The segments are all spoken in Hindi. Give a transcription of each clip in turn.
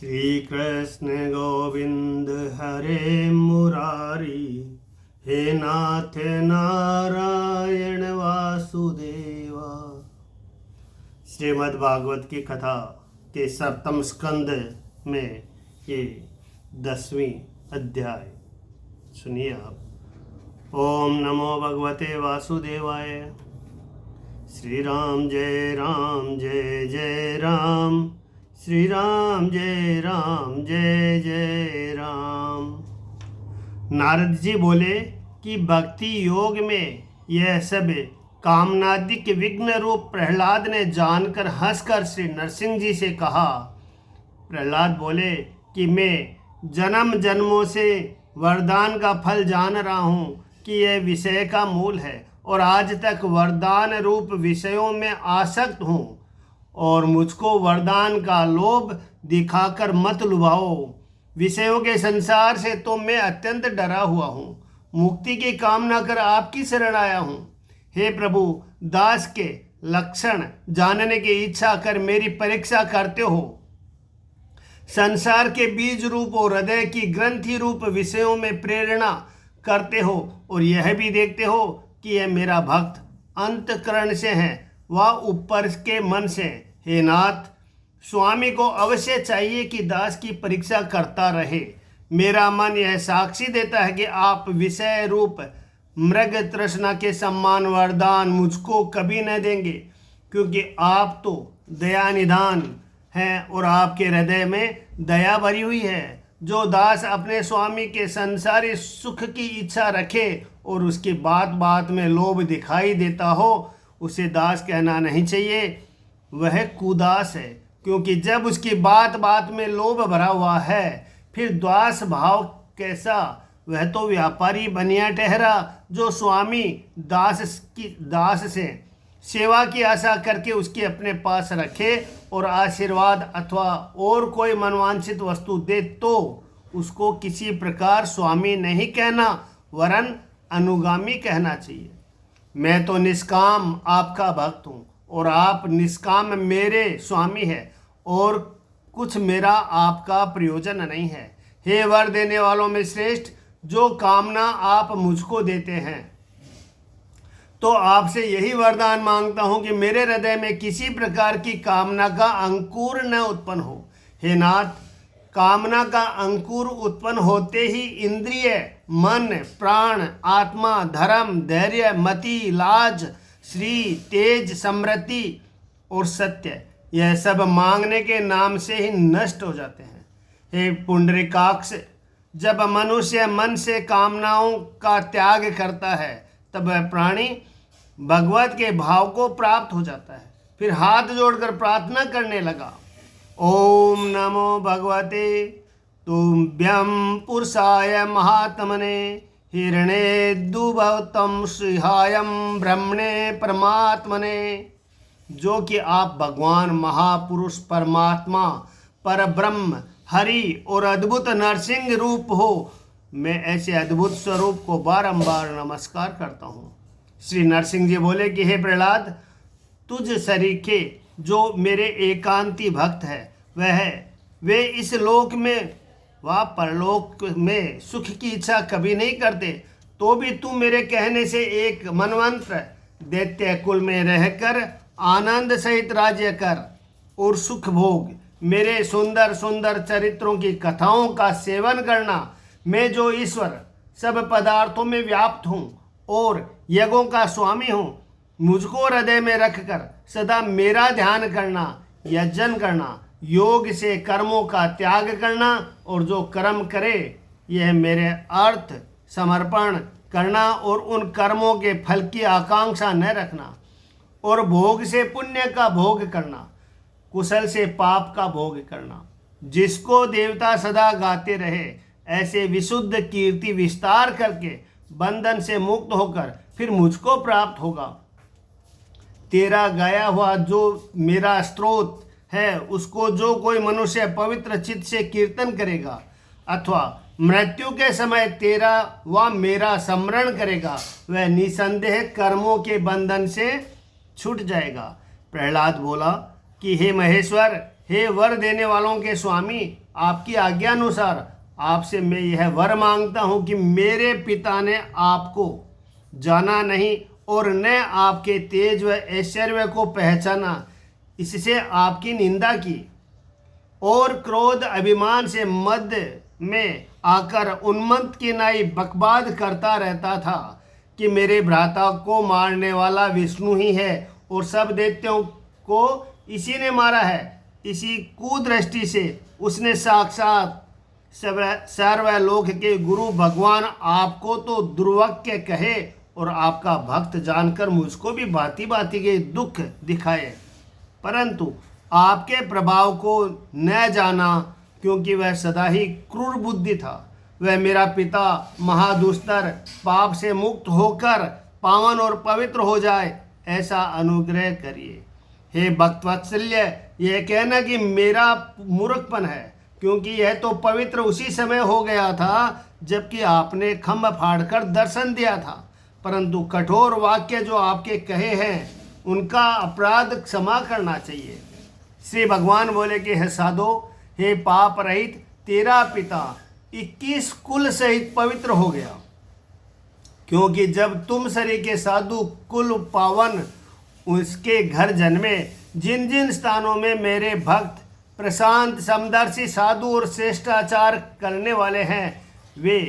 श्री कृष्ण गोविंद हरे मुरारी, हे नाथ नारायण वासुदेवा। श्रीमद् भागवत की कथा के 7वें स्कंद में ये 10वीं अध्याय सुनिए आप। ओम नमो भगवते वासुदेवाय। श्री राम जय राम जय जय राम, श्री राम जय राम जय जय राम। नारद जी बोले कि भक्ति योग में यह सब कामनादिक विघ्न रूप प्रहलाद ने जानकर हंसकर श्री नरसिंह जी से कहा। प्रहलाद बोले कि मैं जन्म जन्मों से वरदान का फल जान रहा हूँ कि यह विषय का मूल है और आज तक वरदान रूप विषयों में आसक्त हूँ, और मुझको वरदान का लोभ दिखाकर मत लुभाओ। विषयों के संसार से तो मैं अत्यंत डरा हुआ हूँ। मुक्ति की कामना कर आपकी शरण आया हूँ। हे प्रभु, दास के लक्षण जानने की इच्छा कर मेरी परीक्षा करते हो। संसार के बीज रूप और हृदय की ग्रंथि रूप विषयों में प्रेरणा करते हो, और यह भी देखते हो कि यह मेरा भक्त अंतःकरण से है वह ऊपर के मन से। हे नाथ, स्वामी को अवश्य चाहिए कि दास की परीक्षा करता रहे। मेरा मन यह साक्षी देता है कि आप विषय रूप मृग तृष्णा के सम्मान वरदान मुझको कभी न देंगे, क्योंकि आप तो दया निधान हैं और आपके हृदय में दया भरी हुई है। जो दास अपने स्वामी के संसारी सुख की इच्छा रखे और उसकी बात बात में लोभ दिखाई देता हो, उसे दास कहना नहीं चाहिए, वह कुदास है। क्योंकि जब उसकी बात बात में लोभ भरा हुआ है, फिर दास भाव कैसा? वह तो व्यापारी बनिया ठहरा, जो स्वामी दास से सेवा की आशा करके उसके अपने पास रखे और आशीर्वाद अथवा और कोई मनवांछित वस्तु दे तो उसको किसी प्रकार स्वामी नहीं कहना, वरन अनुगामी कहना चाहिए। मैं तो निष्काम आपका भक्त हूँ और आप निष्काम मेरे स्वामी हैं, और कुछ मेरा आपका प्रयोजन नहीं है। हे वर देने वालों में श्रेष्ठ, जो कामना आप मुझको देते हैं, तो आपसे यही वरदान मांगता हूँ कि मेरे हृदय में किसी प्रकार की कामना का अंकुर न उत्पन्न हो। हे नाथ, कामना का अंकुर उत्पन्न होते ही इंद्रिय, मन, प्राण, आत्मा, धर्म, धैर्य, मति, लाज, श्री, तेज, समृद्धि और सत्य, यह सब मांगने के नाम से ही नष्ट हो जाते हैं। हे पुंडरीकाक्ष, जब मनुष्य मन से कामनाओं का त्याग करता है, तब वह प्राणी भगवत के भाव को प्राप्त हो जाता है। फिर हाथ जोड़कर प्रार्थना करने लगा। ओम नमो भगवते तुभ्यं पुरुषाय महात्मने, हिरणे दुभवतं सिंहायं ब्रह्मणे परमात्मने। जो कि आप भगवान महापुरुष परमात्मा परब्रह्म हरि और अद्भुत नरसिंह रूप हो, मैं ऐसे अद्भुत स्वरूप को बारंबार नमस्कार करता हूँ। श्री नरसिंह जी बोले कि हे प्रहलाद, तुझ सरीखे जो मेरे एकांती भक्त है, वे इस लोक में व परलोक में सुख की इच्छा कभी नहीं करते, तो भी तू मेरे कहने से एक मनवंत्र दैत्य कुल में रहकर आनंद सहित राज्य कर और सुख भोग। मेरे सुंदर सुंदर चरित्रों की कथाओं का सेवन करना। मैं जो ईश्वर सब पदार्थों में व्याप्त हूँ और यज्ञों का स्वामी हूँ, मुझको हृदय में रखकर सदा मेरा ध्यान करना, यजन करना, योग से कर्मों का त्याग करना, और जो कर्म करे यह मेरे अर्थ समर्पण करना, और उन कर्मों के फल की आकांक्षा न रखना, और भोग से पुण्य का भोग करना, कुशल से पाप का भोग करना। जिसको देवता सदा गाते रहे, ऐसे विशुद्ध कीर्ति विस्तार करके बंधन से मुक्त होकर फिर मुझको प्राप्त होगा। तेरा गाया हुआ जो मेरा स्तोत्र है, उसको जो कोई मनुष्य पवित्र चित्त से कीर्तन करेगा अथवा मृत्यु के समय तेरा व मेरा स्मरण करेगा, वह निसंदेह कर्मों के बंधन से छूट जाएगा। प्रहलाद बोला कि हे महेश्वर, हे वर देने वालों के स्वामी, आपकी आज्ञानुसार आपसे मैं यह वर मांगता हूँ कि मेरे पिता ने आपको जाना नहीं और न आपके तेज व ऐश्वर्य को पहचाना, इससे आपकी निंदा की और क्रोध अभिमान से मध्य में आकर उन्मत्त की नाई बकवाद करता रहता था कि मेरे भ्राता को मारने वाला विष्णु ही है और सब दैत्यों को इसी ने मारा है। इसी कुदृष्टि से उसने साक्षात सर्वलोक के गुरु भगवान आपको तो दुर्वाक्य कहे और आपका भक्त जानकर मुझको भी भांति भांति के दुख दिखाए, परंतु आपके प्रभाव को न जाना, क्योंकि वह सदा ही क्रूर बुद्धि था। वह मेरा पिता महादुस्तर पाप से मुक्त होकर पावन और पवित्र हो जाए, ऐसा अनुग्रह करिए। हे भक्तवत्सल्य, यह कहना कि मेरा मूर्खपन है, क्योंकि यह तो पवित्र उसी समय हो गया था जबकि आपने खम्भ फाड़कर दर्शन दिया था, परंतु कठोर वाक्य जो आपके कहे हैं उनका अपराध क्षमा करना चाहिए। श्री भगवान बोले कि हे साधो, हे पाप रहित, तेरा पिता 21 कुल सहित पवित्र हो गया, क्योंकि जब तुम शरीर के साधु कुल पावन उसके घर जन्मे, जिन जिन स्थानों में मेरे भक्त प्रशांत समदर्शी साधु और श्रेष्ठाचार करने वाले हैं, वे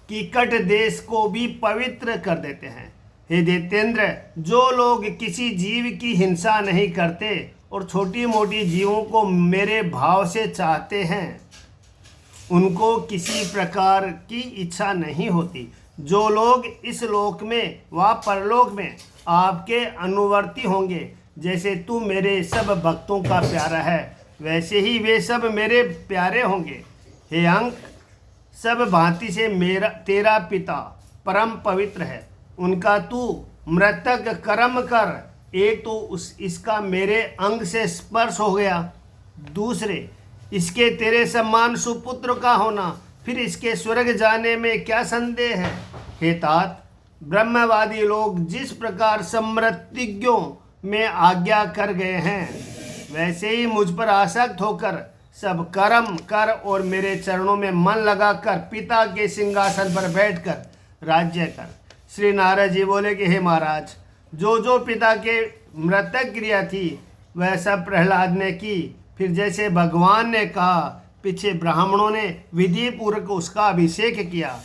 कीकट देश को भी पवित्र कर देते हैं। हे दैत्येंद्र, जो लोग किसी जीव की हिंसा नहीं करते और छोटी मोटी जीवों को मेरे भाव से चाहते हैं, उनको किसी प्रकार की इच्छा नहीं होती। जो लोग इस लोक में व परलोक में आपके अनुवर्ती होंगे, जैसे तू मेरे सब भक्तों का प्यारा है, वैसे ही वे सब मेरे प्यारे होंगे। हे अंक, सब भांति से तेरा पिता परम पवित्र है। उनका तू मृतक कर्म कर, एक तो इसका मेरे अंग से स्पर्श हो गया, दूसरे इसके तेरे समान सुपुत्र का होना, फिर इसके स्वर्ग जाने में क्या संदेह है। हे तात, ब्रह्मवादी लोग जिस प्रकार समृतिज्ञों में आज्ञा कर गए हैं, वैसे ही मुझ पर आसक्त होकर सब कर्म कर और मेरे चरणों में मन लगाकर पिता के सिंहासन पर बैठकर राज्य कर। श्री नारद जी बोले कि हे महाराज, जो जो पिता के मृतक क्रिया थी वह सब प्रहलाद ने की। फिर जैसे भगवान ने कहा, पीछे ब्राह्मणों ने विधि पूर्वक उसका अभिषेक किया।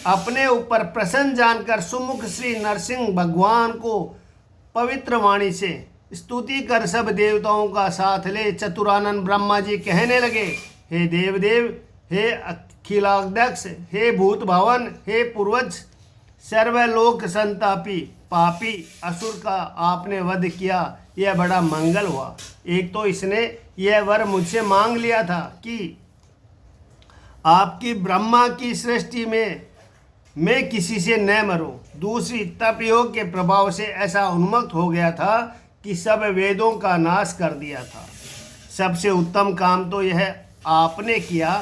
अपने ऊपर प्रसन्न जानकर सुमुख श्री नरसिंह भगवान को पवित्र वाणी से स्तुति कर सब देवताओं का साथ ले चतुरानंद ब्रह्मा जी कहने लगे, हे देवदेव, हे अखिलाध्यक्ष, हे भूत भवन, हे पूर्वज, सर्वलोक संतापी पापी असुर का आपने वध किया, यह बड़ा मंगल हुआ। एक तो इसने यह वर मुझसे मांग लिया था कि आपकी ब्रह्मा की सृष्टि में मैं किसी से न मरूं। दूसरी, तप योग के प्रभाव से ऐसा उन्मत्त हो गया था कि सब वेदों का नाश कर दिया था। सबसे उत्तम काम तो यह आपने किया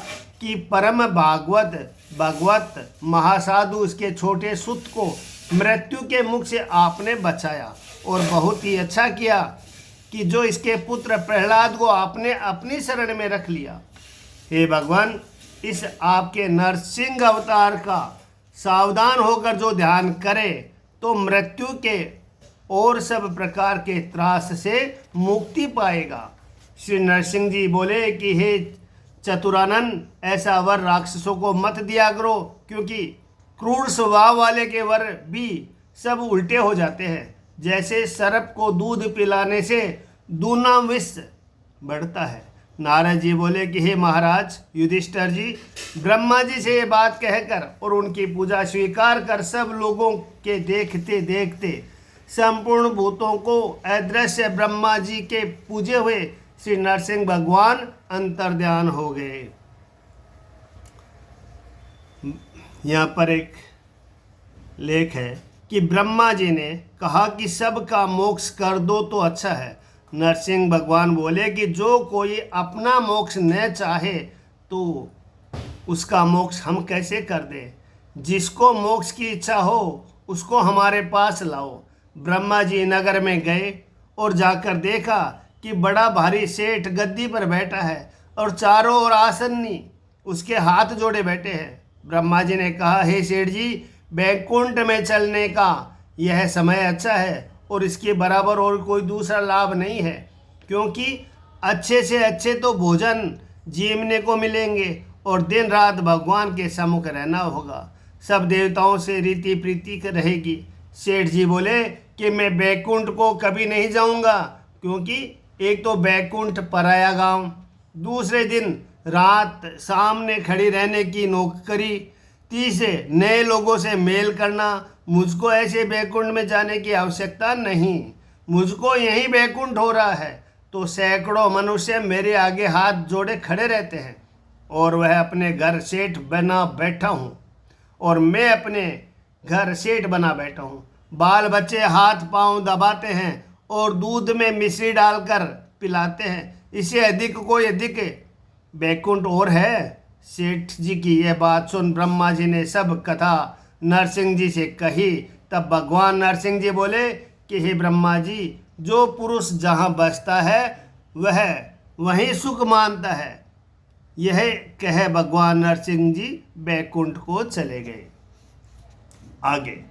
कि परम भगवत महासाधु उसके छोटे सुत को मृत्यु के मुख से आपने बचाया, और बहुत ही अच्छा किया कि जो इसके पुत्र प्रहलाद को आपने अपनी शरण में रख लिया। हे भगवान, इस आपके नरसिंह अवतार का सावधान होकर जो ध्यान करे तो मृत्यु के और सब प्रकार के त्रास से मुक्ति पाएगा। श्री नरसिंह जी बोले कि हे चतुरानंद, ऐसा वर राक्षसों को मत दिया करो, क्योंकि क्रूर स्वभाव वाले के वर भी सब उल्टे हो जाते हैं। जैसे सर्प को दूध पिलाने से दूना विष बढ़ता है। नारद जी बोले कि हे महाराज युधिष्ठिर जी, ब्रह्मा जी से ये बात कहकर और उनकी पूजा स्वीकार कर सब लोगों के देखते देखते संपूर्ण भूतों को अदृश्य ब्रह्मा जी के पूजे हुए श्री नरसिंह भगवान अंतर्ध्यान हो गए। यहाँ पर एक लेख है कि ब्रह्मा जी ने कहा कि सबका मोक्ष कर दो तो अच्छा है। नरसिंह भगवान बोले कि जो कोई अपना मोक्ष न चाहे तो उसका मोक्ष हम कैसे कर दें। जिसको मोक्ष की इच्छा हो उसको हमारे पास लाओ। ब्रह्मा जी नगर में गए और जाकर देखा कि बड़ा भारी सेठ गद्दी पर बैठा है। और चारों ओर आसन्नी उसके हाथ जोड़े बैठे हैं। ब्रह्मा जी ने कहा, हे सेठ जी, बैकुंठ में चलने का यह समय अच्छा है और इसके बराबर और कोई दूसरा लाभ नहीं है, क्योंकि अच्छे से अच्छे तो भोजन जीवने को मिलेंगे और दिन रात भगवान के सम्मुख रहना होगा। सब देवताओं से रीति प्रीति रहेगी। सेठ जी बोले कि मैं बैकुंठ को कभी नहीं जाऊंगा, क्योंकि एक तो बैकुंठ पराया गांव, दूसरे दिन रात सामने खड़ी रहने की नौकरी, तीसरे नए लोगों से मेल करना। मुझको ऐसे बैकुंठ में जाने की आवश्यकता नहीं। मुझको यही बैकुंठ हो रहा है तो सैकड़ों मनुष्य मेरे आगे हाथ जोड़े खड़े रहते हैं और वह अपने घर सेठ बना बैठा हूँ और मैं अपने घर सेठ बना बैठा हूँ। बाल बच्चे हाथ पांव दबाते हैं और दूध में मिश्री डालकर पिलाते हैं। इससे अधिक कोई अधिक बैकुंठ और है? सेठ जी की यह बात सुन ब्रह्मा जी ने सब कथा नरसिंह जी से कही। तब भगवान नरसिंह जी बोले कि हे ब्रह्मा जी, जो पुरुष जहाँ बसता है वह वहीं सुख मानता है। यह कह भगवान नरसिंह जी बैकुंठ को चले गए। आगे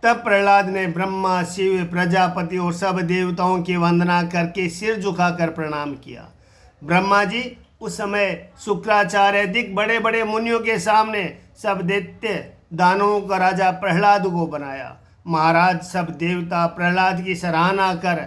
तब प्रहलाद ने ब्रह्मा, शिव, प्रजापति और सब देवताओं की वंदना करके सिर झुकाकर प्रणाम किया। ब्रह्मा जी उस समय शुक्राचार्य अधिक बड़े बड़े मुनियों के सामने सब दैत्य दानवों का राजा प्रहलाद को बनाया। महाराज सब देवता प्रहलाद की सराहना कर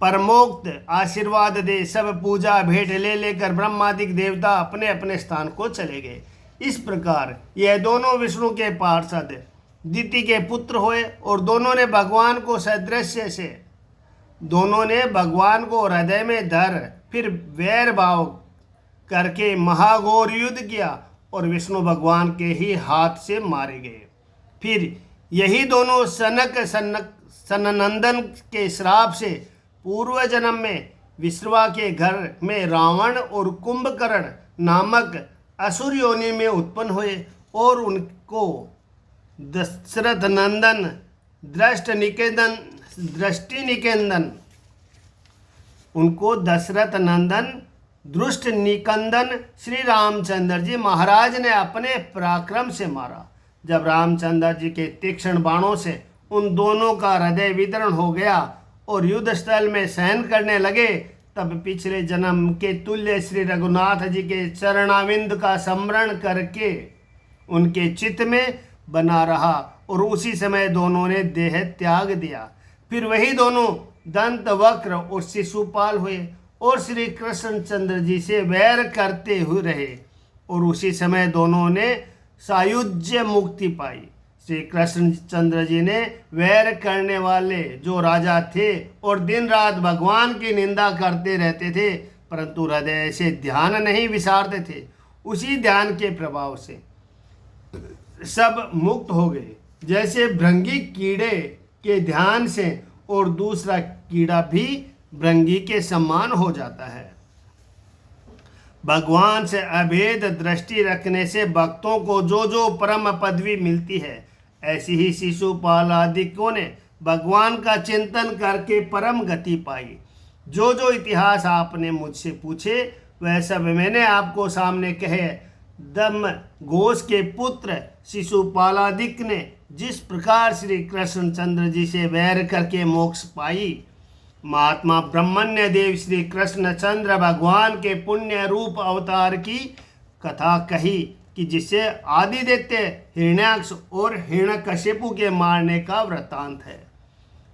परमोक्त आशीर्वाद दे सब पूजा भेंट ले लेकर ब्रह्मादिक देवता अपने अपने स्थान को चले गए। इस प्रकार यह दोनों विष्णु के पार्षद दिति के पुत्र हुए और दोनों ने भगवान को सदृश्य से दोनों ने भगवान को हृदय में धर फिर वैर भाव करके महाघोर युद्ध किया और विष्णु भगवान के ही हाथ से मारे गए। फिर यही दोनों सननंदन के श्राप से पूर्व जन्म में विश्रवा के घर में रावण और कुंभकर्ण नामक असुर योनि में उत्पन्न हुए और उनको दशरथ नंदन दृष्टि निकेंदन उनको दशरथ नंदन दृष्ट निकंदन श्री रामचंद्र जी महाराज ने अपने पराक्रम से मारा। जब रामचंद्र जी के तीक्ष्ण बाणों से उन दोनों का हृदय विदरण हो गया और युद्ध स्थल में सहन करने लगे, तब पिछले जन्म के तुल्य श्री रघुनाथ जी के चरणाविंद का स्मरण करके उनके चित्त में बना रहा और उसी समय दोनों ने देह त्याग दिया। फिर वही दोनों दंत वक्र और शिशुपाल हुए और श्री कृष्णचंद्र जी से वैर करते हुए रहे और उसी समय दोनों ने सायुज्य मुक्ति पाई। श्री कृष्णचंद्र जी ने वैर करने वाले जो राजा थे और दिन रात भगवान की निंदा करते रहते थे, परंतु हृदय से ध्यान नहीं विसारते थे, उसी ध्यान के प्रभाव से सब मुक्त हो गए। जैसे भृंगी कीड़े के ध्यान से और दूसरा कीड़ा भी भृंगी के समान हो जाता है। भगवान से अभेद दृष्टि रखने से भक्तों को जो जो परम पदवी मिलती है, ऐसी ही शिशुपाल आदिकों ने भगवान का चिंतन करके परम गति पाई। जो जो इतिहास आपने मुझसे पूछे वह सब मैंने आपको सामने कहे। दम घोष के पुत्र शिशुपालादिक ने जिस प्रकार श्री कृष्णचंद्र जी से वैर करके मोक्ष पाई, महात्मा ब्रह्मण्य देव श्री कृष्णचंद्र भगवान के पुण्य रूप अवतार की कथा कही कि जिससे आदिदैत्य हिरण्याक्ष और हिरण्यकशिपु के मारने का वृत्तांत है।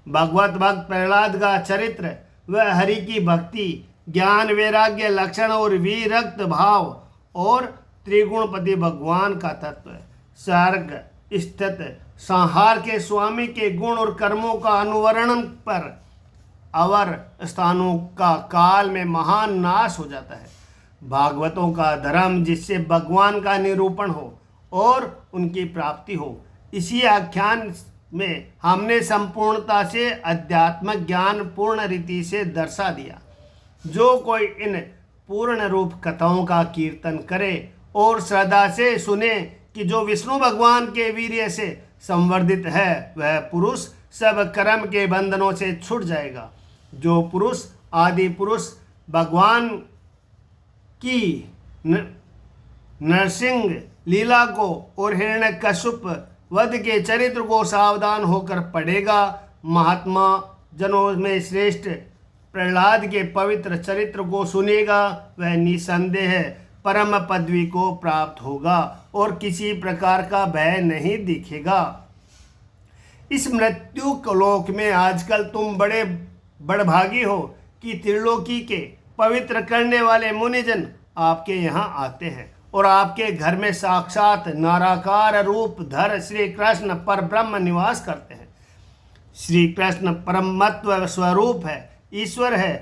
भगवत भक्त प्रहलाद का चरित्र वह हरि की भक्ति, ज्ञान, वैराग्य, लक्षण और विरक्त भाव और त्रिगुणपति भगवान का तत्व, सर्ग स्थित संहार के स्वामी के गुण और कर्मों का अनुवर्णन पर अवर स्थानों का काल में महान नाश हो जाता है। भागवतों का धर्म जिससे भगवान का निरूपण हो और उनकी प्राप्ति हो। इसी आख्यान में हमने संपूर्णता से अध्यात्म ज्ञान पूर्ण रीति से दर्शा दिया। जो कोई इन पूर्ण रूप कथाओं का कीर्तन करे और श्रद्धा से सुने कि जो विष्णु भगवान के वीर्य से संवर्धित है, वह पुरुष सब कर्म के बंधनों से छूट जाएगा। जो पुरुष आदि पुरुष भगवान कि नरसिंह लीला को और हिरण्यकश्यप वध के चरित्र को सावधान होकर पढ़ेगा, महात्मा जनों में श्रेष्ठ प्रहलाद के पवित्र चरित्र को सुनेगा, वह निसंदेह परम पदवी को प्राप्त होगा और किसी प्रकार का भय नहीं दिखेगा। इस मृत्यु लोक में आजकल तुम बड़े बड़भागी हो कि त्रिलोकी के पवित्र करने वाले मुनिजन आपके यहाँ आते हैं और आपके घर में साक्षात नाराकार रूप धर श्री कृष्ण परब्रह्म निवास करते हैं। श्री कृष्ण परमत्व स्वरूप है, ईश्वर है,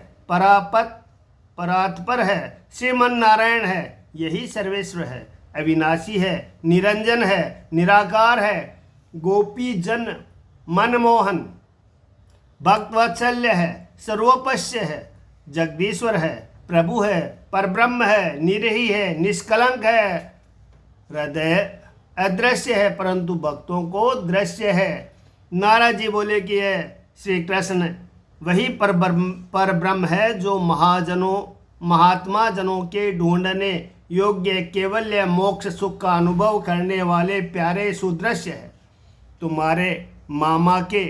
परात्पर है, श्रीमन नारायण है, यही सर्वेश्वर है, अविनाशी है, निरंजन है, निराकार है, गोपी जन मनमोहन, भक्तवत्सल्य है, सर्वोपश्य है, जगदीश्वर है, प्रभु है, परब्रह्म है, निरही है, निष्कलंक है, हृदय अदृश्य है परंतु भक्तों को दृश्य है। नारद जी बोले कि यह श्री कृष्ण वही परब्रह्म है जो महात्मा जनों के ढूंढने योग्य केवल्य मोक्ष सुख का अनुभव करने वाले प्यारे सुदृश्य है। तुम्हारे मामा के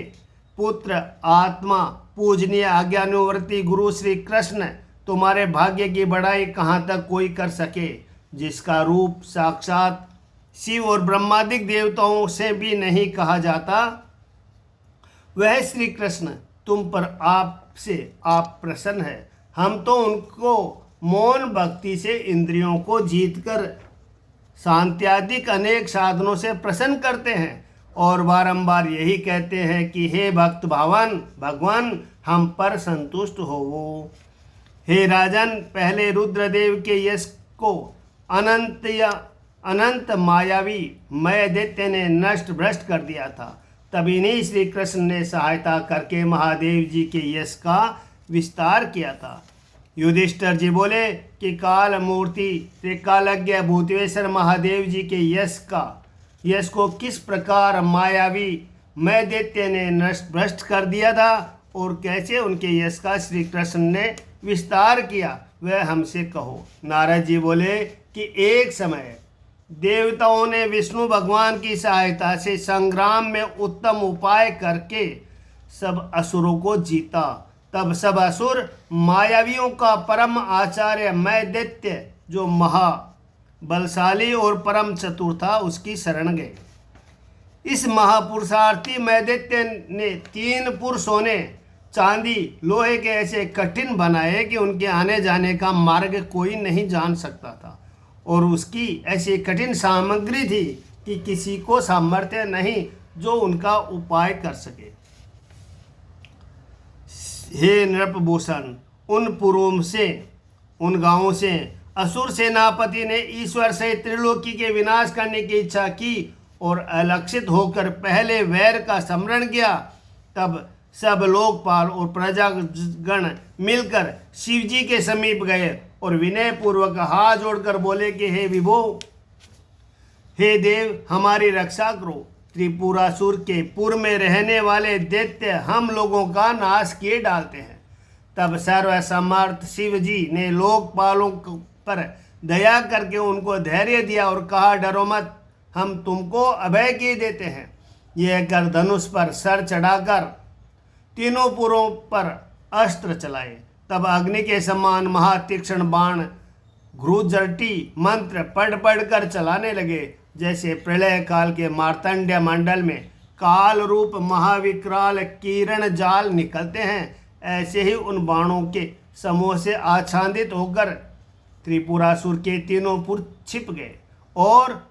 पुत्र आत्मा पूजनीय आज्ञानुवर्ती गुरु श्री कृष्ण तुम्हारे भाग्य की बढ़ाई कहाँ तक कोई कर सके, जिसका रूप साक्षात शिव और ब्रह्मादिक देवताओं से भी नहीं कहा जाता, वह श्री कृष्ण तुम पर आप प्रसन्न है। हम तो उनको मौन भक्ति से इंद्रियों को जीतकर शांत्यादिक अनेक साधनों से प्रसन्न करते हैं और बारंबार यही कहते हैं कि हे भक्त भगवान हम पर संतुष्ट होवो। हे राजन, पहले रुद्रदेव के यश को अनंत मायावी मय दैत्य ने नष्ट भ्रष्ट कर दिया था। तब इन्हीं श्री कृष्ण ने सहायता करके महादेव जी के यश का विस्तार किया था। युधिष्ठिर जी बोले कि काल मूर्ति त्रिकालज्ञ भूतेश्वर महादेव जी के यश को किस प्रकार मायावी मय दैत्य ने नष्ट भ्रष्ट कर दिया था और कैसे उनके यश का श्री कृष्ण ने विस्तार किया, वह हमसे कहो। नारद जी बोले कि एक समय देवताओं ने विष्णु भगवान की सहायता से संग्राम में उत्तम उपाय करके सब असुरों को जीता। तब सब असुर मायावियों का परम आचार्य मय दैत्य जो महाबलशाली और परम चतुर था उसकी शरण गए। इस महापुरुषार्थी मय दैत्य ने 3 पुर सोने चांदी लोहे के ऐसे कठिन बनाए कि उनके आने जाने का मार्ग कोई नहीं जान सकता था और उसकी ऐसी कठिन सामग्री थी कि किसी को सामर्थ्य नहीं जो उनका उपाय कर सके। हे नृपभूषण, उन पुरों से उन गांवों से असुर सेनापति ने ईश्वर से त्रिलोकी के विनाश करने की इच्छा की और अलक्षित होकर पहले वैर का स्मरण किया। तब सब लोकपाल और प्रजागण मिलकर शिवजी के समीप गए और विनय पूर्वक हाथ जोड़कर बोले कि हे विभो, हे देव, हमारी रक्षा करो। त्रिपुरासुर के पुर में रहने वाले दैत्य हम लोगों का नाश किए डालते हैं। तब सर्वसमर्थ शिव जी ने लोकपालों पर दया करके उनको धैर्य दिया और कहा, डरो मत, हम तुमको अभय किए देते हैं। यह कर धनुष पर सर चढ़ाकर तीनों पुरों पर अस्त्र चलाए। तब अग्नि के समान महातीक्ष्ण बाण घ्रुजटी मंत्र पढ़ कर चलाने लगे। जैसे प्रलय काल के मार्तंड्य मंडल में काल रूप महाविकराल किरण जाल निकलते हैं, ऐसे ही उन बाणों के समूह से आच्छादित होकर त्रिपुरासुर के तीनों पुर छिप गए और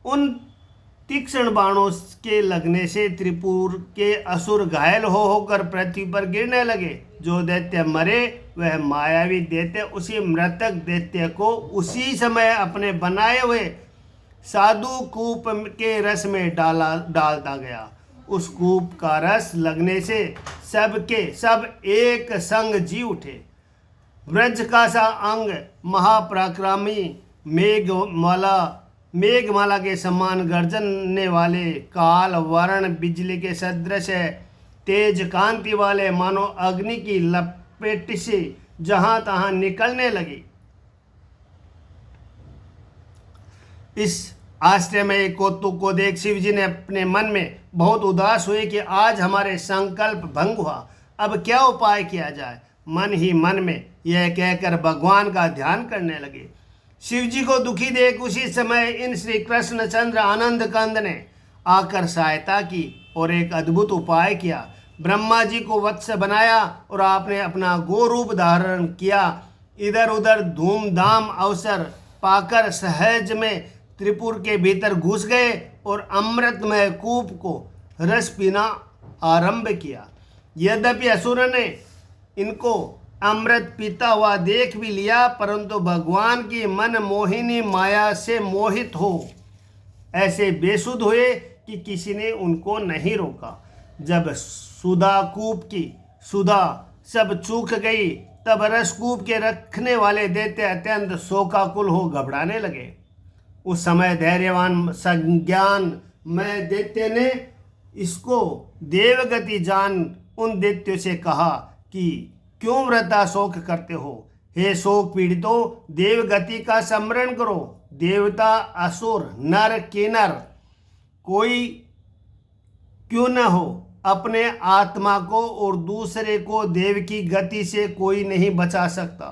उन तीक्ष्ण बाणों के लगने से त्रिपुर के असुर घायल होकर पृथ्वी पर गिरने लगे। जो दैत्य मरे वह मायावी दैत्य उसी मृतक दैत्य को उसी समय अपने बनाए हुए साधु कूप के रस में डालता गया। उस कूप का रस लगने से सब एक संग जी उठे। व्रज का सा अंग महापराक्रमी मेघमाला के समान गर्जनने वाले काल वर्ण बिजली के सदृश है, तेज कांति वाले मानो अग्नि की लपेट से जहाँ तहाँ निकलने लगी। इस आश्चर्यमय कौतुक को देख शिव जी ने अपने मन में बहुत उदास हुए कि आज हमारे संकल्प भंग हुआ, अब क्या उपाय किया जाए। मन ही मन में यह कहकर भगवान का ध्यान करने लगे। शिव जी को दुखी देख उसी समय इन श्री कृष्ण चंद्र आनंद कंद ने आकर सहायता की और एक अद्भुत उपाय किया। ब्रह्मा जी को वत्स बनाया और आपने अपना गो रूप धारण किया। इधर उधर धूमधाम अवसर पाकर सहज में त्रिपुर के भीतर घुस गए और अमृतमय कूप को रस पीना आरंभ किया। यद्यपि असुर ने इनको अमृत पीता हुआ देख भी लिया, परंतु भगवान की मन मोहिनी माया से मोहित हो ऐसे बेसुध हुए कि किसी ने उनको नहीं रोका। जब सुधा कूप की सुधा सब चूक गई, तब रसकूप के रखने वाले दैत्य अत्यंत शोकाकुल हो घबराने लगे। उस समय धैर्यवान संज्ञान में दैत्य ने इसको देवगति जान उन दैत्यों से कहा कि क्यों वृथा शोक करते हो। हे शोक पीड़ितों, देवगति का स्मरण करो। देवता असुर नर किन्नर कोई क्यों न हो, अपने आत्मा को और दूसरे को देव की गति से कोई नहीं बचा सकता।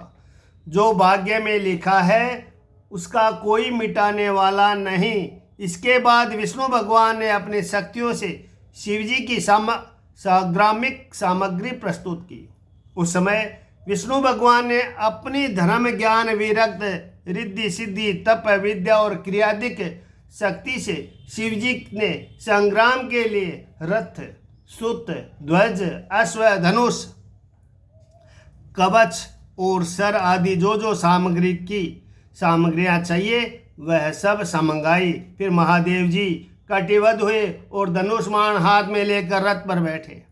जो भाग्य में लिखा है उसका कोई मिटाने वाला नहीं। इसके बाद विष्णु भगवान ने अपनी शक्तियों से शिवजी की साग्रामिक सामग्री प्रस्तुत की। उस समय विष्णु भगवान ने अपनी धर्म ज्ञान विरक्त रिद्धि सिद्धि तप विद्या और क्रियादिक शक्ति से शिवजी ने संग्राम के लिए रथ सुत ध्वज अश्व धनुष कवच और सर आदि जो सामग्रियां चाहिए वह सब समंगाई। फिर महादेव जी कटिबद्ध हुए और धनुष्मान हाथ में लेकर रथ पर बैठे।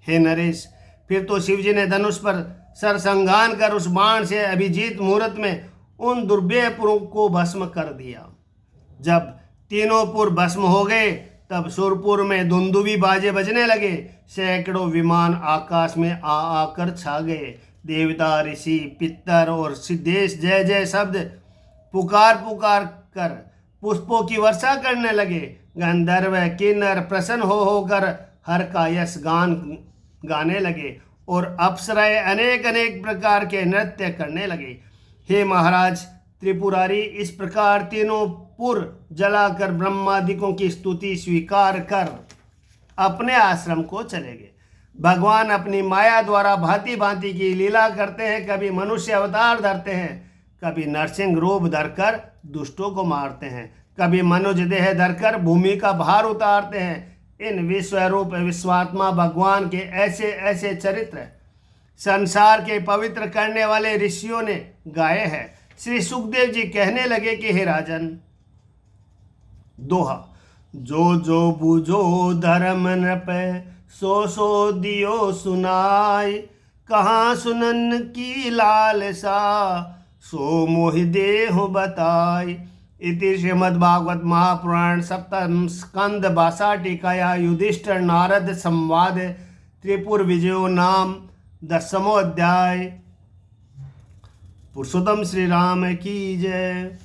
हे नरेश, फिर तो शिवजी ने धनुष पर सरसंघान कर उस बाण से अभिजीत मुहूर्त में उन दुर्व्यपुरों को भस्म कर दिया। जब तीनों पुर भस्म हो गए, तब सुरपुर में दुंदुभी बाजे बजने लगे। सैकड़ों विमान आकाश में आकर छा गए। देवता ऋषि पितर और सिद्धेश जय जय शब्द पुकार कर पुष्पों की वर्षा करने लगे। गंधर्व किन्नर प्रसन्न होकर हर का यश गाने लगे और अप्सराएं अनेक अनेक प्रकार के नृत्य करने लगे। हे महाराज त्रिपुरारी, इस प्रकार तीनों पुर जलाकर ब्रह्मादिकों की स्तुति स्वीकार कर अपने आश्रम को चले गए। भगवान अपनी माया द्वारा भांति भांति की लीला करते हैं। कभी मनुष्य अवतार धरते हैं, कभी नरसिंह रूप धरकर दुष्टों को मारते हैं, कभी मनुज देह धरकर भूमि का भार उतारते हैं। इन विश्वरूप विश्वात्मा भगवान के ऐसे ऐसे चरित्र संसार के पवित्र करने वाले ऋषियों ने गाए हैं। श्री सुखदेव जी कहने लगे कि हे राजन, दोहा जो बूझो धर्म नृप सो दियो सुनाय, कहाँ सुनन की लालसा सो मोहि देहु बताय। इति श्रीमद्भागवत महापुराण सप्तम स्कंद बासाटिकाया युधिष्ठिर नारद संवाद त्रिपुर विजयो नाम 10वां अध्याय। पुरुषोत्तम श्री राम की जय।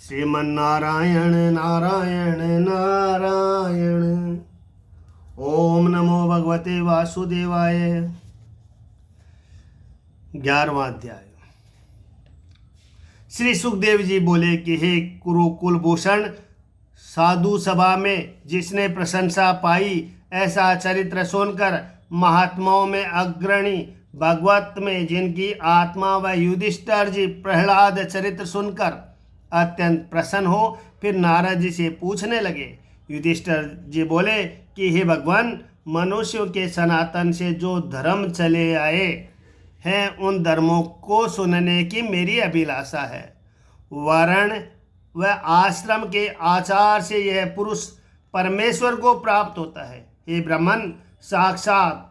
श्रीमन्नारायण नारायण नारायण। ओम नमो भगवते वासुदेवाय। 11वां अध्याय। श्री सुखदेव जी बोले कि हे कुरुकुल भूषण, साधु सभा में जिसने प्रशंसा पाई ऐसा चरित्र सुनकर महात्माओं में अग्रणी भगवत में जिनकी आत्मा व युधिष्ठिर जी प्रहलाद चरित्र सुनकर अत्यंत प्रसन्न हो, फिर नारद जी से पूछने लगे। युधिष्ठिर जी बोले कि हे भगवान, मनुष्यों के सनातन से जो धर्म चले आए हैं उन धर्मों को सुनने की मेरी अभिलाषा है। वर्ण व आश्रम के आचार से यह पुरुष परमेश्वर को प्राप्त होता है। हे ब्राह्मण, साक्षात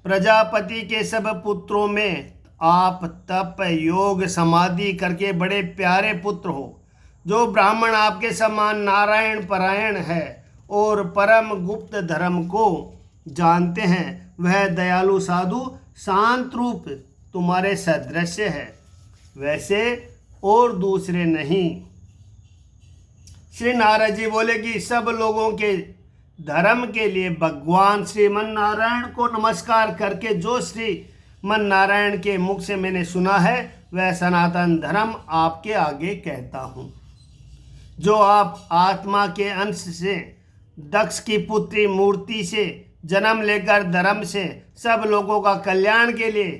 प्रजापति के सब पुत्रों में आप तप योग समाधि करके बड़े प्यारे पुत्र हो। जो ब्राह्मण आपके समान नारायण परायण है और परम गुप्त धर्म को जानते हैं, वह दयालु साधु शांत रूप तुम्हारे सदृश है, वैसे और दूसरे नहीं। श्री नारद जी बोले कि सब लोगों के धर्म के लिए भगवान श्रीमन नारायण को नमस्कार करके जो श्रीमन नारायण के मुख से मैंने सुना है वह सनातन धर्म आपके आगे कहता हूँ। जो आप आत्मा के अंश से दक्ष की पुत्री मूर्ति से जन्म लेकर धर्म से सब लोगों का कल्याण के लिए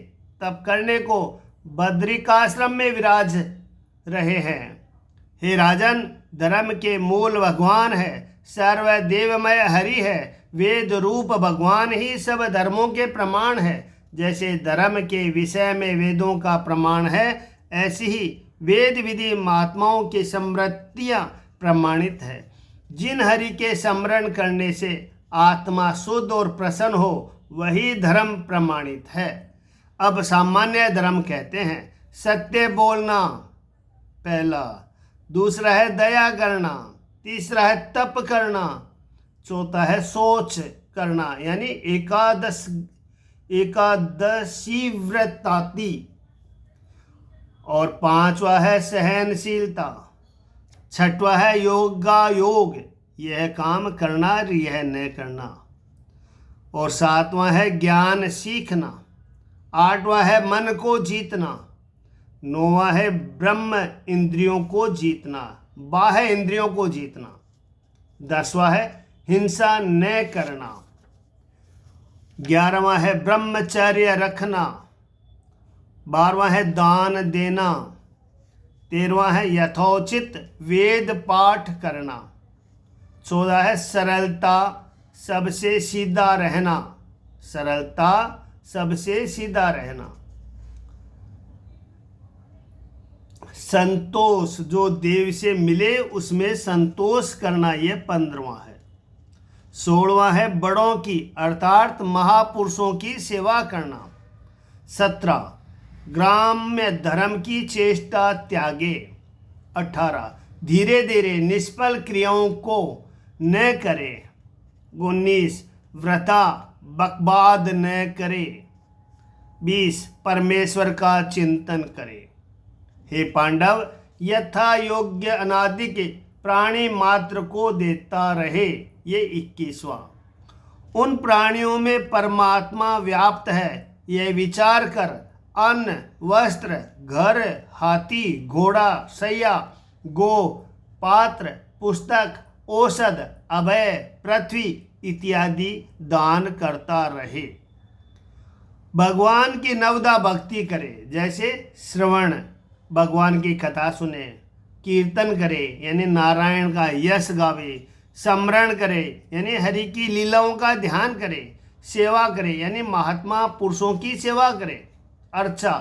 तप करने को बद्रिकाश्रम में विराज रहे हैं। हे राजन, धर्म के मूल भगवान है, सर्वदेवमय हरि है, वेद रूप भगवान ही सब धर्मों के प्रमाण है। जैसे धर्म के विषय में वेदों का प्रमाण है, ऐसी ही वेद विधि महात्माओं की स्मृतियाँ प्रमाणित है। जिन हरि के स्मरण करने से आत्मा शुद्ध और प्रसन्न हो वही धर्म प्रमाणित है। अब सामान्य धर्म कहते हैं सत्य बोलना पहला, दूसरा है दया करना, तीसरा है तप करना, चौथा है सोच करना यानी एकादशी व्रताति, और पांचवा है सहनशीलता, छठवा है योगा योग, यह काम करना यह न करना, और सातवां है ज्ञान सीखना, आठवां है मन को जीतना, नौवां है ब्रह्म इंद्रियों को जीतना, बाह्य इंद्रियों को जीतना, दसवां है हिंसा न करना, 11वां है ब्रह्मचर्य रखना, 12वां है दान देना, 13वां है यथोचित वेद पाठ करना, 14 है सरलता सबसे सीधा रहना, सरलता सबसे सीधा रहना, संतोष जो देव से मिले उसमें संतोष करना, यह 15वां है। 16वां है बड़ों की अर्थात महापुरुषों की सेवा करना। 17 ग्राम्य धर्म की चेष्टा त्यागे। 18 धीरे धीरे निष्फल क्रियाओं को न करे। 19 व्रता बकवाद न करे। 20 परमेश्वर का चिंतन करे। हे पांडव, यथा योग्य अनादि के प्राणी मात्र को देता रहे, ये 21वां। उन प्राणियों में परमात्मा व्याप्त है यह विचार कर अन्न वस्त्र घर हाथी घोड़ा सैया गो पात्र पुस्तक औषध अभय पृथ्वी इत्यादि दान करता रहे। भगवान की नवदा भक्ति करे, जैसे श्रवण भगवान की कथा सुने, कीर्तन करे यानी नारायण का यश गावे, स्मरण करे यानी हरि की लीलाओं का ध्यान करे, सेवा करे यानी महात्मा पुरुषों की सेवा करे, अर्चा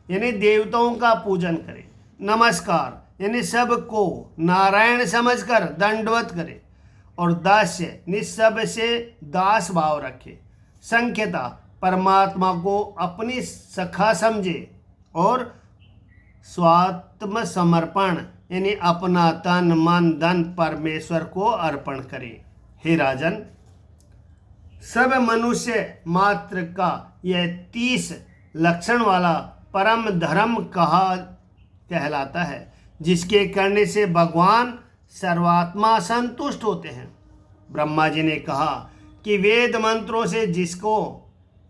यानी देवताओं का पूजन करे, नमस्कार यानी सबको नारायण समझकर दंडवत करे, और दास्य यानी सब से दास भाव रखे, संख्यता परमात्मा को अपनी सखा समझे, और स्वात्म समर्पण यानी अपना तन मन धन परमेश्वर को अर्पण करे। हे राजन, सब मनुष्य मात्र का यह 30 लक्षण वाला परम धर्म कहलाता है, जिसके करने से भगवान सर्वात्मा संतुष्ट होते हैं। ब्रह्मा जी ने कहा कि वेद मंत्रों से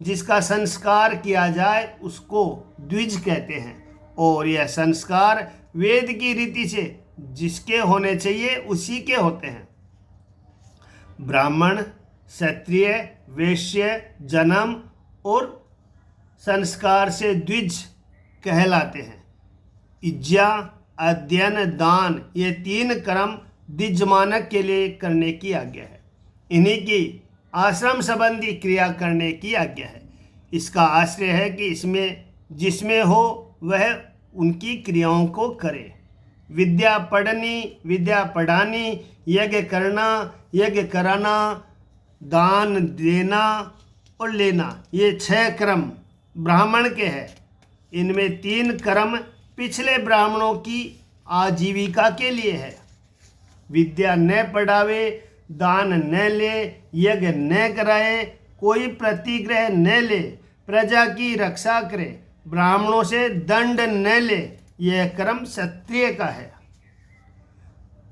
जिसका संस्कार किया जाए उसको द्विज कहते हैं, और यह संस्कार वेद की रीति से जिसके होने चाहिए उसी के होते हैं। ब्राह्मण क्षत्रिय वैश्य जन्म और संस्कार से द्विज कहलाते हैं। इज्जा अध्ययन दान ये 3 कर्म द्विजमानक के लिए करने की आज्ञा है। इन्हीं की आश्रम संबंधी क्रिया करने की आज्ञा है। इसका आश्रय है कि इसमें जिसमें हो वह उनकी क्रियाओं को करे। विद्या पढ़नी विद्या पढ़ानी, यज्ञ करना यज्ञ कराना, दान देना और लेना, ये 6 कर्म ब्राह्मण के हैं। इनमें 3 कर्म पिछले ब्राह्मणों की आजीविका के लिए है। विद्या न पढ़ावे, दान न ले, यज्ञ न कराए, कोई प्रतिग्रह न ले, प्रजा की रक्षा करे, ब्राह्मणों से दंड न ले, यह कर्म क्षत्रिय का है।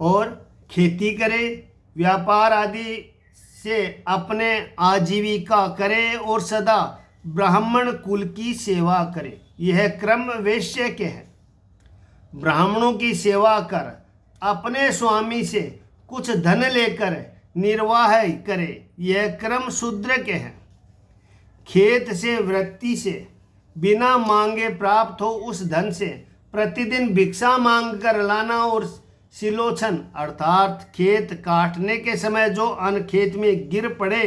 और खेती करे, व्यापार आदि से अपने आजीविका करे और सदा ब्राह्मण कुल की सेवा करे। यह क्रम वैश्य के है। ब्राह्मणों की सेवा कर अपने स्वामी से कुछ धन लेकर निर्वाह करे, यह क्रम शूद्र के हैं। खेत से वृत्ति से बिना मांगे प्राप्त हो उस धन से प्रतिदिन भिक्षा मांग कर लाना और सिलोचन अर्थात खेत काटने के समय जो अन्न खेत में गिर पड़े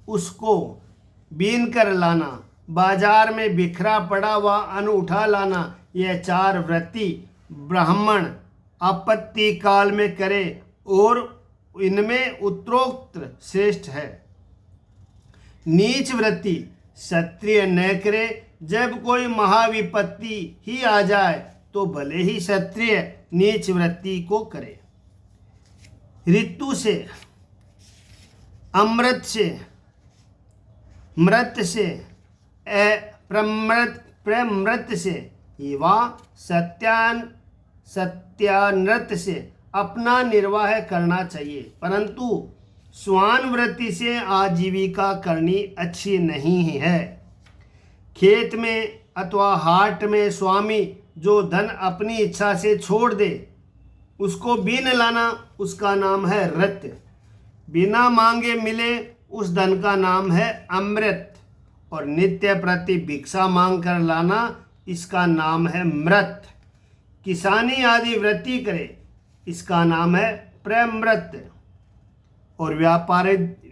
उसको बीन कर लाना, बाजार में बिखरा पड़ा हुआ अन्न उठा लाना, यह 4 वृत्ति ब्राह्मण आपत्ति काल में करे और इनमें उत्तरोक्त श्रेष्ठ है। नीच वृत्ति क्षत्रिय न करे। जब कोई महाविपत्ति ही आ जाए तो भले ही क्षत्रिय नीच वृत्ति को करे। ऋतु से, अमृत से, मृत से, प्रमृत से वा सत्यानृत से अपना निर्वाह करना चाहिए, परंतु स्वान वृत्ति से आजीविका करनी अच्छी नहीं है। खेत में अथवा हाट में स्वामी जो धन अपनी इच्छा से छोड़ दे उसको बीन लाना, उसका नाम है रत्य। बिना मांगे मिले उस धन का नाम है अमृत। और नित्य प्रति भिक्षा मांग कर लाना, इसका नाम है मृत। किसानी आदि वृत्ति करे, इसका नाम है प्रमृत। और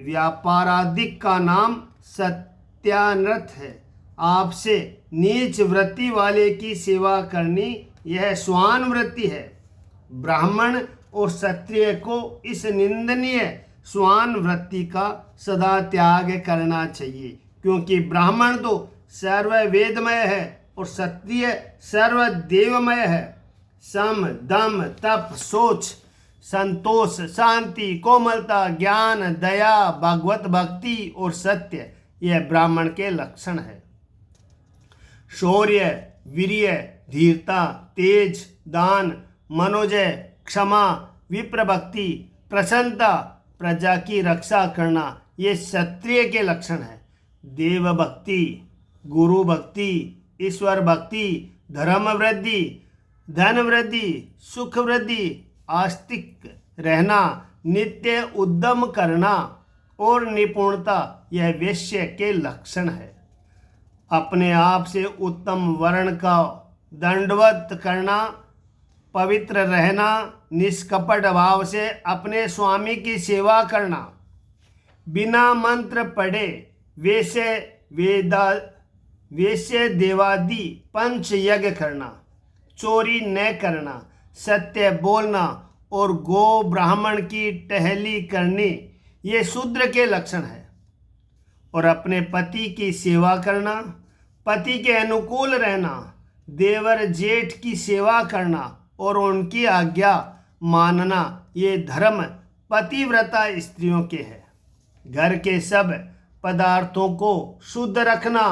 व्यापारादिक का नाम सत्यानृत है। आपसे नीच वृत्ति वाले की सेवा करनी, यह स्वान वृत्ति है। ब्राह्मण और क्षत्रिय को इस निंदनीय स्वान वृत्ति का सदा त्याग करना चाहिए, क्योंकि ब्राह्मण तो सर्व वेदमय है और क्षत्रिय सर्व देवमय है। सम, दम, तप, सोच, संतोष, शांति, कोमलता, ज्ञान, दया, भगवत भक्ति और सत्य, यह ब्राह्मण के लक्षण है। शौर्य, वीर्य, धीरता, तेज, दान, मनोजय, क्षमा, विप्रभक्ति, प्रसन्नता, प्रजा की रक्षा करना, ये क्षत्रिय के लक्षण है। देव भक्ति, गुरु भक्ति, ईश्वर भक्ति, धर्म वृद्धि, धन वृद्धि, सुख वृद्धि, आस्तिक रहना, नित्य उद्यम करना और निपुणता, यह वैश्य के लक्षण है। अपने आप से उत्तम वर्ण का दंडवत करना, पवित्र रहना, निष्कपट भाव से अपने स्वामी की सेवा करना, बिना मंत्र पढ़े वैश्य देवादि पंच यज्ञ करना, चोरी न करना, सत्य बोलना और गो ब्राह्मण की टहली करनी, ये शूद्र के लक्षण है। और अपने पति की सेवा करना, पति के अनुकूल रहना, देवर जेठ की सेवा करना और उनकी आज्ञा मानना, ये धर्म पतिव्रता स्त्रियों के है। घर के सब पदार्थों को शुद्ध रखना,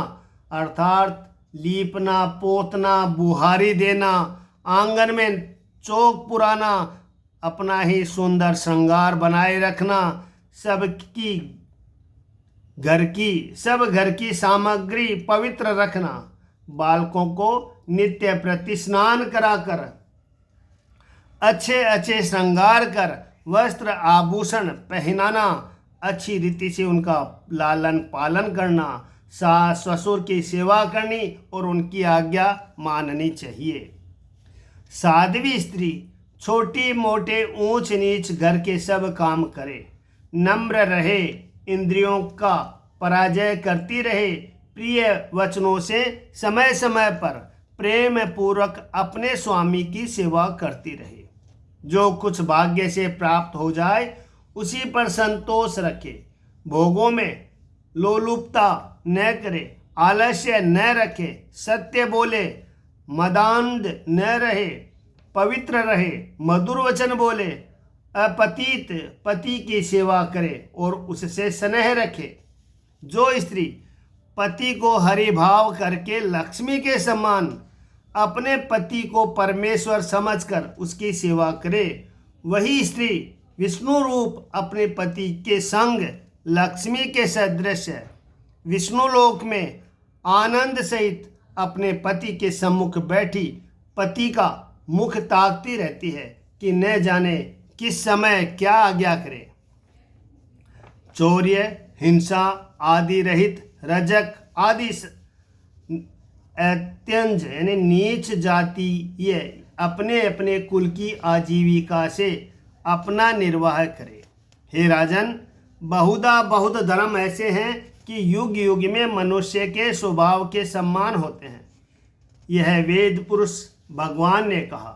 अर्थात लीपना, पोतना, बुहारी देना, आंगन में चौक पुराना, अपना ही सुंदर श्रृंगार बनाए रखना, सब घर की सामग्री पवित्र रखना, बालकों को नित्य प्रति स्नान कराकर अच्छे अच्छे श्रृंगार कर वस्त्र आभूषण पहनाना, अच्छी रीति से उनका लालन पालन करना, सास ससुर की सेवा करनी और उनकी आज्ञा माननी चाहिए। साध्वी स्त्री छोटी मोटे ऊंच नीच घर के सब काम करे, नम्र रहे, इंद्रियों का पराजय करती रहे, प्रिय वचनों से समय समय पर प्रेम पूर्वक अपने स्वामी की सेवा करती रहे। जो कुछ भाग्य से प्राप्त हो जाए उसी पर संतोष रखे, भोगों में लोलुपता न करे, आलस्य न रखे, सत्य बोले, मदान्ध न रहे, पवित्र रहे, मधुर वचन बोले, अपतित पति की सेवा करे और उससे स्नेह रखे। जो स्त्री पति को हरिभाव करके लक्ष्मी के समान अपने पति को परमेश्वर समझकर उसकी सेवा करे, वही स्त्री विष्णु रूप अपने पति के संग लक्ष्मी के सदृश है। विष्णु लोक में आनंद सहित अपने पति के सम्मुख बैठी पति का मुख ताकती रहती है कि न जाने किस समय क्या आज्ञा करे। चौर्य, हिंसा आदि रहित रजक आदि अत्यंज यानी नीच जाति ये अपने अपने कुल की आजीविका से अपना निर्वाह करे। हे राजन, बहुधा बहुत धर्म ऐसे हैं कि युग युग में मनुष्य के स्वभाव के सम्मान होते हैं। यह वेद पुरुष भगवान ने कहा।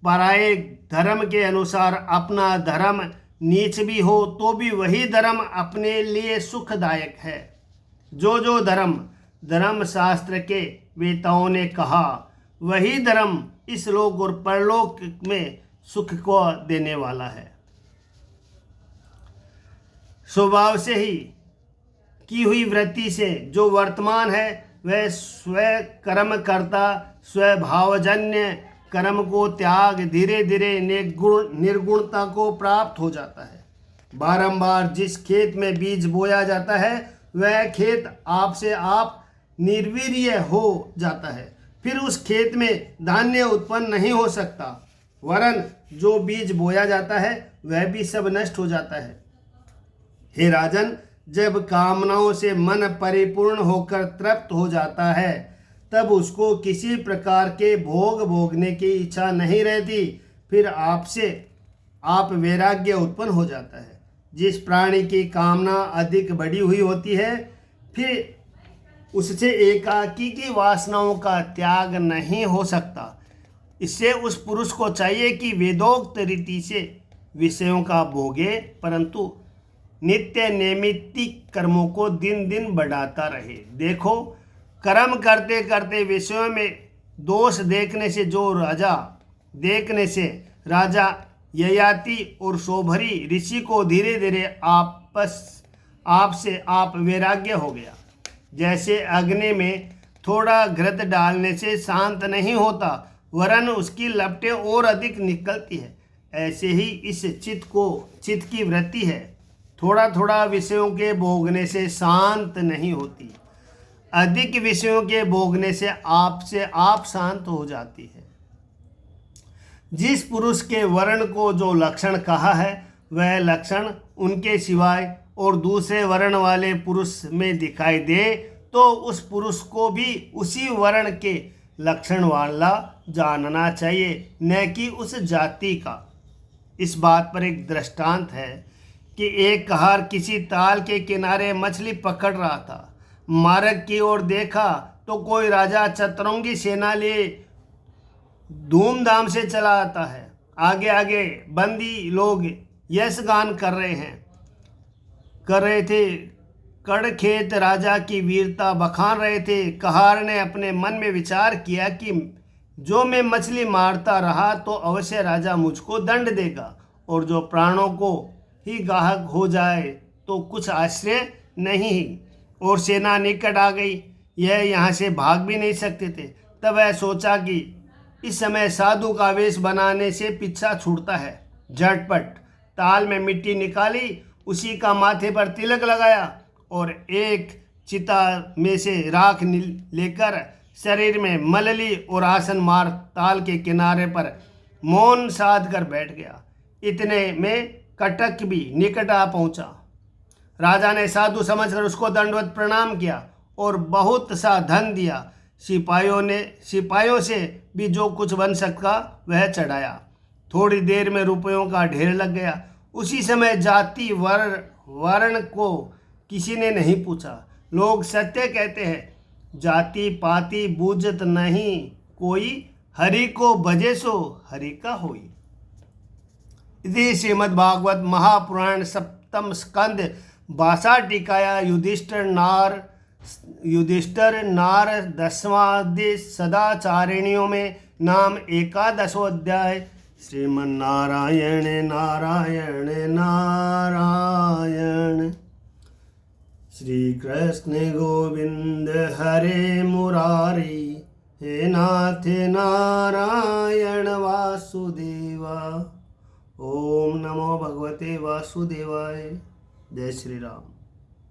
पराये धर्म के अनुसार अपना धर्म नीच भी हो तो भी वही धर्म अपने लिए सुखदायक है। जो धर्म शास्त्र के वेताओं ने कहा वही धर्म इस लोक और परलोक में सुख को देने वाला है। स्वभाव से ही की हुई वृत्ति से जो वर्तमान है वह स्वयं कर्म करता स्वभावजन्य कर्म को त्याग धीरे धीरे निर्गुणता को प्राप्त हो जाता है। बारंबार जिस खेत में बीज बोया जाता है वह खेत आप से आप निर्वीर्य हो जाता है, फिर उस खेत में धान्य उत्पन्न नहीं हो सकता, वरन जो बीज बोया जाता है वह भी सब नष्ट हो जाता है। हे राजन, जब कामनाओं से मन परिपूर्ण होकर तृप्त हो जाता है तब उसको किसी प्रकार के भोग भोगने की इच्छा नहीं रहती, फिर आपसे आप वैराग्य उत्पन्न हो जाता है। जिस प्राणी की कामना अधिक बढ़ी हुई होती है फिर उससे एकाकी की वासनाओं का त्याग नहीं हो सकता। इससे उस पुरुष को चाहिए कि वेदोक्त रीति से विषयों का भोगे, परंतु नित्य नैमित्तिक कर्मों को दिन दिन बढ़ाता रहे। देखो, कर्म करते करते विषयों में दोष देखने से राजा ययाति और शोभरी ऋषि को धीरे धीरे आपसे आप वैराग्य हो गया। जैसे अग्नि में थोड़ा घृत डालने से शांत नहीं होता, वरन उसकी लपटें और अधिक निकलती है, ऐसे ही इस चित्त की वृत्ति है, थोड़ा थोड़ा विषयों के भोगने से शांत नहीं होती, अधिक विषयों के भोगने से आप शांत हो जाती है। जिस पुरुष के वर्ण को जो लक्षण कहा है वह लक्षण उनके सिवाय और दूसरे वर्ण वाले पुरुष में दिखाई दे तो उस पुरुष को भी उसी वर्ण के लक्षण वाला जानना चाहिए, न कि उस जाति का। इस बात पर एक दृष्टांत है कि एक कहार किसी ताल के किनारे मछली पकड़ रहा था। मार्ग की ओर देखा तो कोई राजा चतुरंगी सेना लिए धूमधाम से चला आता है। आगे आगे बंदी लोग यश गान कर रहे थे, कड़खेत राजा की वीरता बखान रहे थे। कहार ने अपने मन में विचार किया कि जो मैं मछली मारता रहा तो अवश्य राजा मुझको दंड देगा, और जो प्राणों को ही गाहक हो जाए तो कुछ आश्चर्य नहीं। और सेना निकट आ गई, यह यहाँ से भाग भी नहीं सकते थे। तब वह सोचा कि इस समय साधु का वेश बनाने से पीछा छूटता है। झटपट ताल में मिट्टी निकाली, उसी का माथे पर तिलक लगाया और एक चिता में से राख लेकर शरीर में मल ली और आसन मार ताल के किनारे पर मौन साध कर बैठ गया। इतने में कटक भी निकट आ पहुंचा। राजा ने साधु समझकर उसको दंडवत प्रणाम किया और बहुत सा धन दिया। सिपाहियों से भी जो कुछ बन सका वह चढ़ाया। थोड़ी देर में रुपयों का ढेर लग गया। उसी समय जाति वर्ण को किसी ने नहीं पूछा। लोग सत्य कहते हैं, जाति पाति बूझत नहीं कोई, हरि को भजे सो हरि का होई। इति श्रीमद्भागवत महापुराण सप्तम स्कंद 62 टीकाया युधिष्ठिर नार 10वां सदाचारिणियों में नाम 11वां अध्याय। श्रीमन्नारायण नारायण नारायण। श्री कृष्ण गोविंद हरे मुरारी, हे नाथ नारायण वासुदेवा। ओम नमो भगवते वासुदेवाय। जय श्री राम।